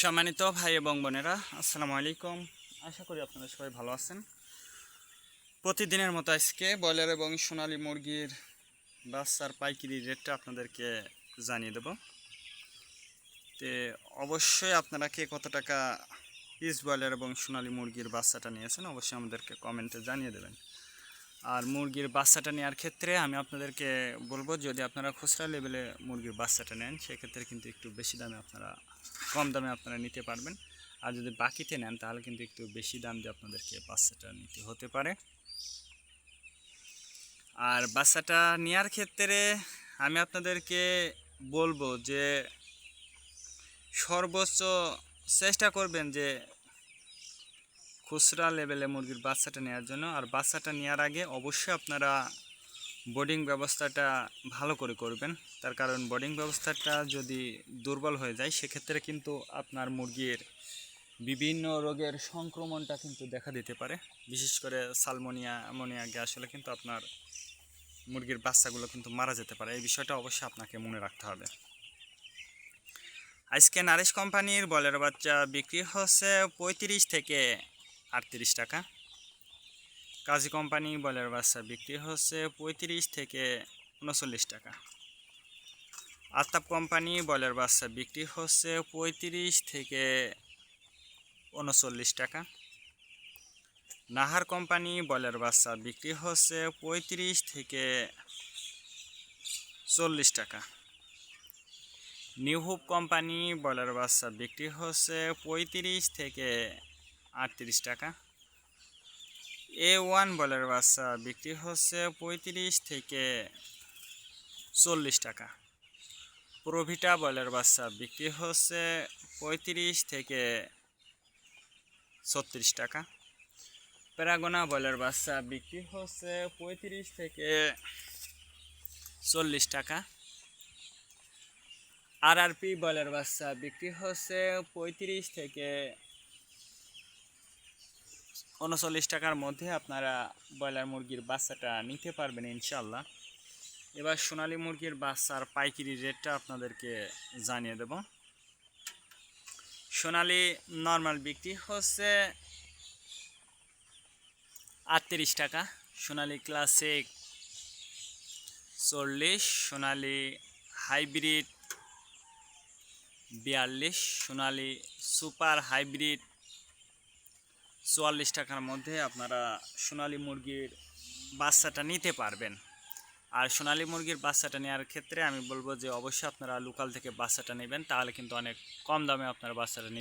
সম্মানিত ভাই এবং বোনেরা, আসসালামু আলাইকুম। আশা করি আপনারা সবাই ভালো আছেন। প্রতিদিনের মতো আজকে ব্রয়লার এবং সোনালী মুরগির বাচ্চার পাইকারি রেটটা আপনাদেরকে জানিয়ে দেব। তে অবশ্যই আপনারা কে কত টাকা পিস ব্রয়লার এবং সোনালী মুরগির বাচ্চাটা নিয়েছেন অবশ্যই আমাদেরকে কমেন্টে জানিয়ে দেবেন। আর মুরগির বাচ্চাটা নেওয়ার ক্ষেত্রে আমি আপনাদেরকে বলবো, যদি আপনারা খুচরা লেভেলে মুরগির বাচ্চাটা নেন সেক্ষেত্রে কিন্তু একটু বেশি দামে কম দামে আপনারা নিতে পারবেন। আর যদি বাকিতে নেন তাহলে কিন্তু একটু বেশি দাম দিয়ে আপনাদেরকে বাচ্চাটা নিতে হতে পারে। আর বাচ্চাটা নেওয়ার ক্ষেত্রে আমি আপনাদেরকে বলবো যে সর্বোচ্চ চেষ্টা করবেন যে খুচরা লেভেলে মুরগির বাচ্চাটা নেওয়ার জন্য। আর বাচ্চাটা নেওয়ার আগে অবশ্যই আপনারা বোর্ডিং ব্যবস্থাটা ভালো করে করবেন। তার কারণ বোর্ডিং ব্যবস্থাটা যদি দুর্বল হয়ে যায় সেক্ষেত্রে কিন্তু আপনার মুরগির বিভিন্ন রোগের সংক্রমণটা কিন্তু দেখা দিতে পারে। বিশেষ করে সালমোনিয়া, অ্যামোনিয়া গ্যাস হলে কিন্তু আপনার মুরগির বাচ্চাগুলো কিন্তু মারা যেতে পারে। এই বিষয়টা অবশ্যই আপনাকে মনে রাখতে হবে। আজকে নারিশ কোম্পানির ব্রয়লার বাচ্চা বিক্রি হচ্ছে 35 থেকে 38 টাকা। কাজী কোম্পানি ব্রয়লার বাচ্চা বিক্রি হচ্ছে 35 থেকে 39 টাকা। আতাপ কোম্পানি ব্রয়লার বাচ্চা বিক্রি হচ্ছে 35 থেকে 39 টাকা। নাহার কোম্পানি ব্রয়লার বাচ্চা বিক্রি হচ্ছে 35 থেকে 40 টাকা। নিউ হোপ কোম্পানি ব্রয়লার বাচ্চা বিক্রি হচ্ছে 35 থেকে 38 টাকা। A1 ব্রয়লার বাচ্চা বিক্রি হচ্ছে 35 থেকে 40 টাকা। প্রোভিটা ব্রয়লার বাচ্চা বিক্রি হচ্ছে 35 থেকে 36 টাকা। প্যারাগোনা ব্রয়লার বাচ্চা বিক্রি হচ্ছে 35 থেকে 40 টাকা। RRP ব্রয়লার বাচ্চা বিক্রি হচ্ছে 35 থেকে 39 টাকার মধ্যে আপনারা ব্রয়লার মুরগির বাচ্চাটা নিতে পারবেন ইনশাল্লাহ। এবার সোনালী মুরগির বাচ্চার পাইকারি রেটটা আপনাদেরকে জানিয়ে দেব। সোনালী নর্মাল বিক্রি হচ্ছে 38 টাকা, সোনালী ক্লাসিক 40, সোনালী হাইব্রিড 42, সোনালী সুপার হাইব্রিড 44 টাকার মধ্যে আপনারা সোনালী মুরগির বাচ্চাটা নিতে পারবেন। আর সোনালী মুরগির বাচ্চাটা নেওয়ার ক্ষেত্রে আমি বলবো যে অবশ্যই আপনারা লোকাল থেকে বাচ্চাটা নেবেন, তাহলে কিন্তু অনেক কম দামে আপনারা বাচ্চাটা